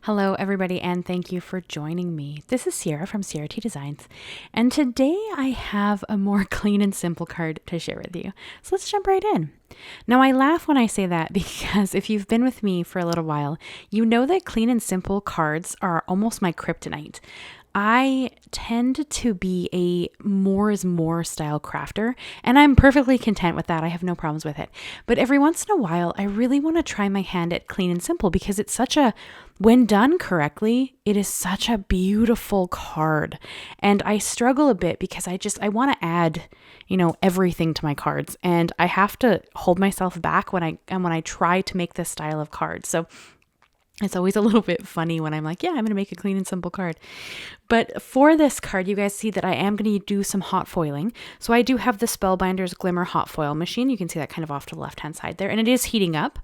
Hello everybody and thank you for joining me. This is Ciara from Ciara T Designs and today I have a more clean and simple card to share with you. So let's jump right in. Now I laugh when I say that because if you've been with me for a little while, you know that clean and simple cards are almost my kryptonite. I tend to be a more is more style crafter, and I'm perfectly content with that. I have no problems with it. But every once in a while, I really want to try my hand at clean and simple because it's when done correctly, it is such a beautiful card. And I struggle a bit because I want to add, everything to my cards, and I have to hold myself back when I try to make this style of card. So it's always a little bit funny when I'm like, yeah, I'm going to make a clean and simple card. But for this card, you guys see that I am going to do some hot foiling. So I do have the Spellbinders Glimmer Hot Foil machine. You can see that kind of off to the left-hand side there. And it is heating up.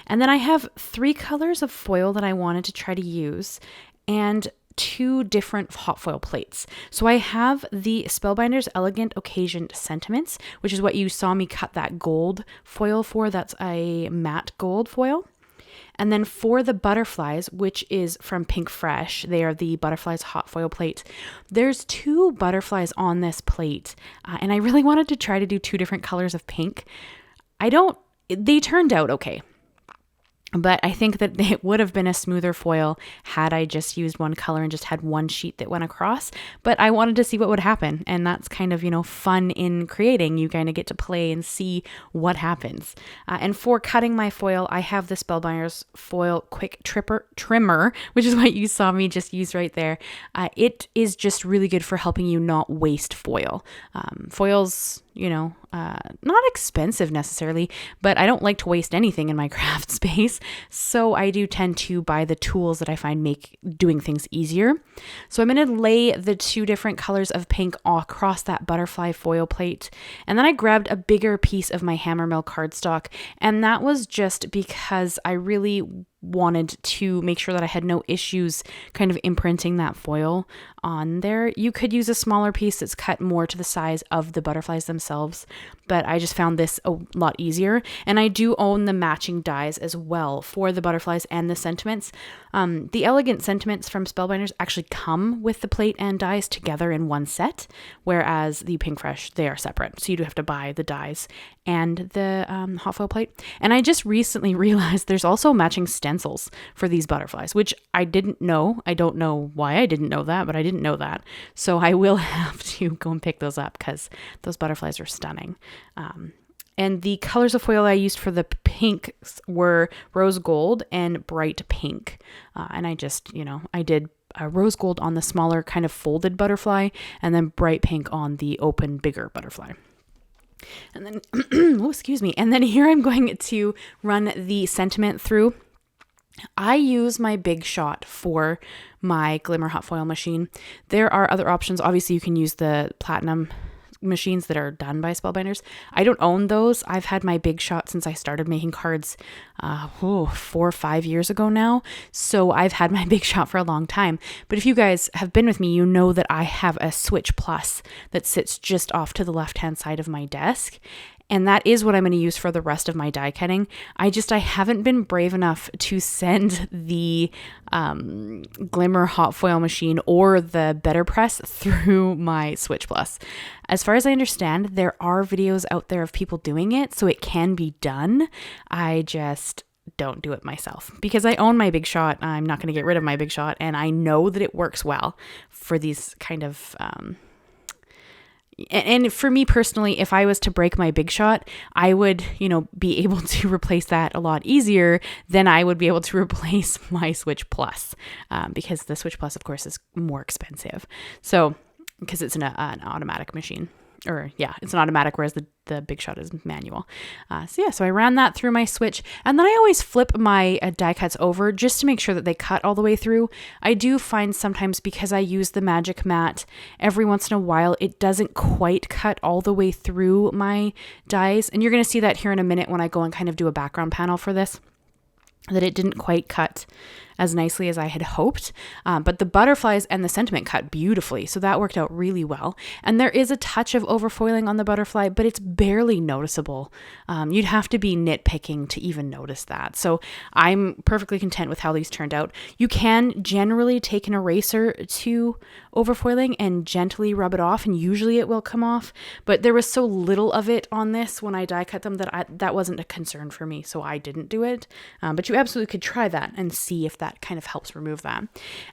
And then I have 3 colors of foil that I wanted to try to use and 2 different hot foil plates. So I have the Spellbinders Elegant Occasion Sentiments, which is what you saw me cut that gold foil for. That's a matte gold foil. And then for the butterflies, which is from PinkFresh, they are the Butterflies Hot Foil plate. There's 2 butterflies on this plate, and I really wanted to try to do 2 different colors of pink. They turned out okay. But I think that it would have been a smoother foil had I just used one color and just had one sheet that went across. But I wanted to see what would happen. And that's kind of, fun in creating. You kind of get to play and see what happens. And for cutting my foil, I have the Spellbinders Foil Quick Trimmer, which is what you saw me just use right there. It is just really good for helping you not waste foil. Foils, not expensive necessarily, but I don't like to waste anything in my craft space. So I do tend to buy the tools that I find make doing things easier. So I'm going to lay the 2 different colors of pink across that butterfly foil plate. And then I grabbed a bigger piece of my HammerMill cardstock. And that was just because I really wanted to make sure that I had no issues kind of imprinting that foil on there. You could use a smaller piece that's cut more to the size of the butterflies themselves, but I just found this a lot easier. And I do own the matching dies as well for the butterflies and the sentiments. The Elegant Sentiments from Spellbinders actually come with the plate and dies together in one set, whereas the PinkFresh, they are separate. So you do have to buy the dies and the hot foil plate. And I just recently realized there's also matching stencils for these butterflies, which I didn't know. I don't know why I didn't know that, but I didn't know that. So I will have to go and pick those up because those butterflies are stunning. And the colors of foil I used for the pinks were rose gold and bright pink. And I just, I did rose gold on the smaller kind of folded butterfly and then bright pink on the open, bigger butterfly. And then, oh, excuse me. And then here I'm going to run the sentiment through. I use my Big Shot for my Glimmer Hot Foil machine. There are other options. Obviously, you can use the Platinum machines that are done by Spellbinders. I don't own those. I've had my Big Shot since I started making cards 4 or 5 years ago now. So I've had my Big Shot for a long time. But if you guys have been with me, you know that I have a Switch Plus that sits just off to the left-hand side of my desk. And that is what I'm going to use for the rest of my die cutting. I haven't been brave enough to send the Glimmer Hot Foil machine or the Better Press through my Switch Plus. As far as I understand, there are videos out there of people doing it, so it can be done. I just don't do it myself because I own my Big Shot. I'm not going to get rid of my Big Shot, and I know that it works well for these kind of and for me personally, if I was to break my Big Shot, I would, be able to replace that a lot easier than I would be able to replace my Switch Plus, because the Switch Plus, of course, is more expensive. So, because it's an automatic machine. It's an automatic, whereas the Big Shot is manual. So I ran that through my Switch, and then I always flip my die cuts over just to make sure that they cut all the way through. I do find sometimes because I use the Magic Mat, every once in a while it doesn't quite cut all the way through my dies, and you're going to see that here in a minute when I go and kind of do a background panel for this, that it didn't quite cut as nicely as I had hoped, but the butterflies and the sentiment cut beautifully, so that worked out really well. And there is a touch of overfoiling on the butterfly, but it's barely noticeable. You'd have to be nitpicking to even notice that. So I'm perfectly content with how these turned out. You can generally take an eraser to overfoiling and gently rub it off, and usually it will come off, but there was so little of it on this when I die cut them that wasn't a concern for me, so I didn't do it. But you absolutely could try that and see if that kind of helps remove that.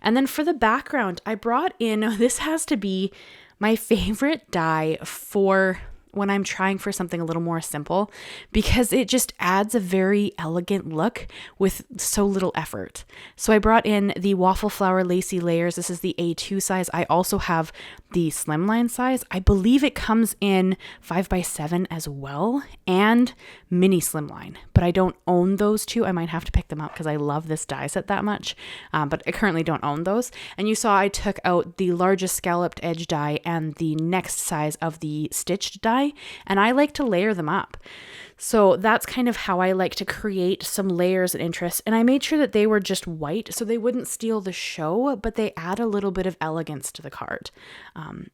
And then for the background, I brought in, this has to be my favorite die for when I'm trying for something a little more simple, because it just adds a very elegant look with so little effort. So I brought in the Waffle Flower Lacy Layers. This is the A2 size. I also have the slimline size. I believe it comes in 5x7 as well, and mini slimline, but I don't own those two. I might have to pick them up because I love this die set that much, but I currently don't own those. And you saw I took out the largest scalloped edge die and the next size of the stitched die, and I like to layer them up. So that's kind of how I like to create some layers and interest. And I made sure that they were just white so they wouldn't steal the show, but they add a little bit of elegance to the card.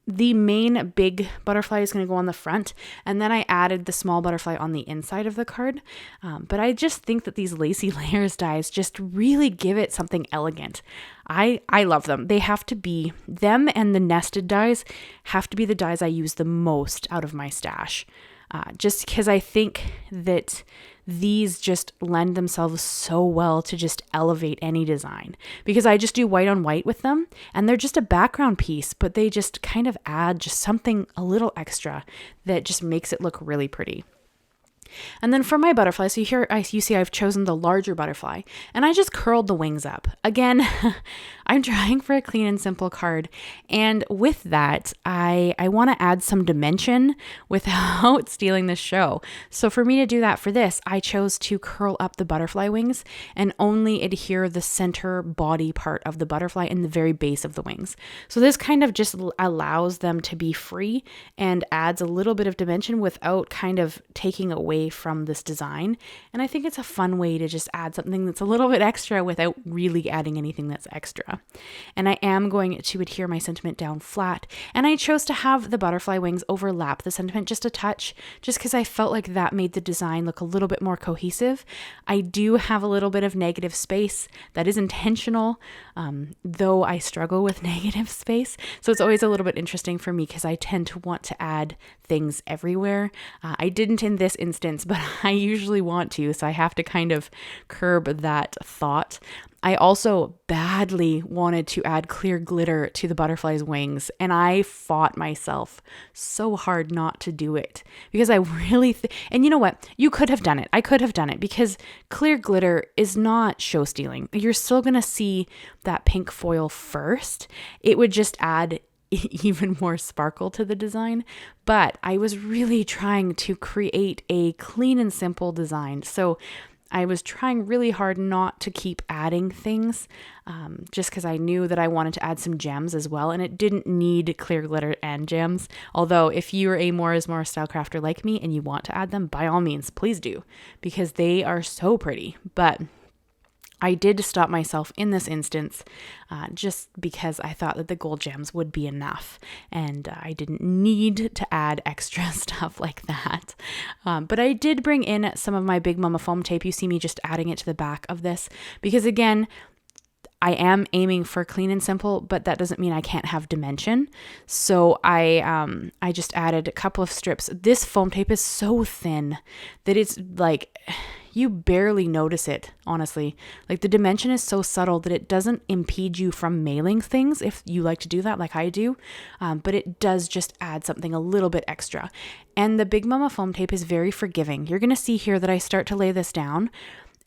The main big butterfly is going to go on the front, and then I added the small butterfly on the inside of the card. But I just think that these lacy layers dies just really give it something elegant. I love them. They have to be, them and the nested dies have to be the dies I use the most out of my stash. Just because I think that these just lend themselves so well to just elevate any design, because I just do white on white with them, and they're just a background piece, but they just kind of add just something a little extra that just makes it look really pretty. And then for my butterfly, so here you see I've chosen the larger butterfly, and I just curled the wings up. Again, I'm trying for a clean and simple card, and with that, I want to add some dimension without stealing the show. So for me to do that for this, I chose to curl up the butterfly wings and only adhere the center body part of the butterfly and the very base of the wings. So this kind of just allows them to be free and adds a little bit of dimension without kind of taking away from this design. And I think it's a fun way to just add something that's a little bit extra without really adding anything that's extra. And I am going to adhere my sentiment down flat, and I chose to have the butterfly wings overlap the sentiment just a touch, just because I felt like that made the design look a little bit more cohesive. I do have a little bit of negative space that is intentional, though I struggle with negative space. So it's always a little bit interesting for me because I tend to want to add things everywhere. I didn't in this instance, but I usually want to, so I have to kind of curb that thought. I also badly wanted to add clear glitter to the butterfly's wings, and I fought myself so hard not to do it because I really and you know what? You could have done it. I could have done it because clear glitter is not show stealing. You're still going to see that pink foil first. It would just add even more sparkle to the design, but I was really trying to create a clean and simple design. So I was trying really hard not to keep adding things, just because I knew that I wanted to add some gems as well, and it didn't need clear glitter and gems. Although if you're a more is more style crafter like me and you want to add them, by all means, please do, because they are so pretty. But I did stop myself in this instance just because I thought that the gold gems would be enough, and I didn't need to add extra stuff like that. But I did bring in some of my Big Mama foam tape. You see me just adding it to the back of this because, again, I am aiming for clean and simple, but that doesn't mean I can't have dimension. So I just added a couple of strips. This foam tape is so thin that it's like you barely notice it, honestly. Like the dimension is so subtle that it doesn't impede you from mailing things if you like to do that like I do, but it does just add something a little bit extra. And the Big Mama foam tape is very forgiving. You're going to see here that I start to lay this down,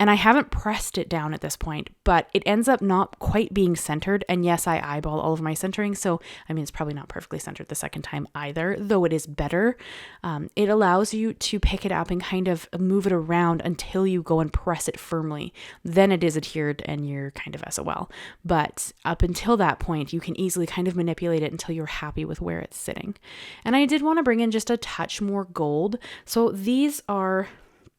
and I haven't pressed it down at this point, but it ends up not quite being centered. And yes, I eyeball all of my centering. So, I mean, it's probably not perfectly centered the second time either, though it is better. It allows you to pick it up and kind of move it around until you go and press it firmly. Then it is adhered and you're kind of SOL. But up until that point, you can easily kind of manipulate it until you're happy with where it's sitting. And I did want to bring in just a touch more gold. So these are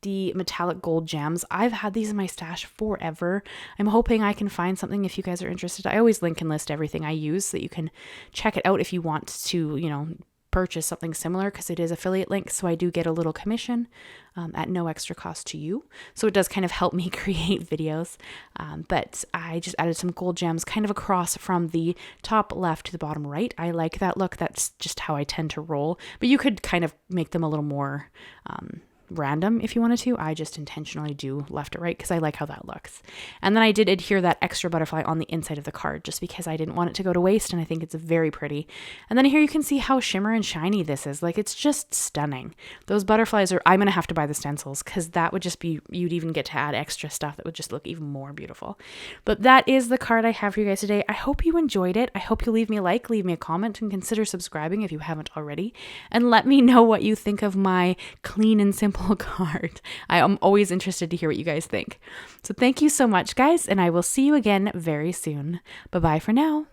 the metallic gold gems. I've had these in my stash forever. I'm hoping I can find something if you guys are interested. I always link and list everything I use so that you can check it out if you want to, purchase something similar, because it is affiliate links, so I do get a little commission at no extra cost to you. So it does kind of help me create videos. But I just added some gold gems kind of across from the top left to the bottom right. I like that look. That's just how I tend to roll. But you could kind of make them a little more random if you wanted to. I just intentionally do left to right because I like how that looks. And then I did adhere that extra butterfly on the inside of the card just because I didn't want it to go to waste, and I think it's very pretty. And then here you can see how shimmer and shiny this is. Like, it's just stunning. Those butterflies are, I'm going to have to buy the stencils because that would just be, you'd even get to add extra stuff that would just look even more beautiful. But that is the card I have for you guys today. I hope you enjoyed it. I hope you'll leave me a like, leave me a comment, and consider subscribing if you haven't already. And let me know what you think of my clean and simple card. I am always interested to hear what you guys think. So thank you so much, guys, and I will see you again very soon. Bye-bye for now.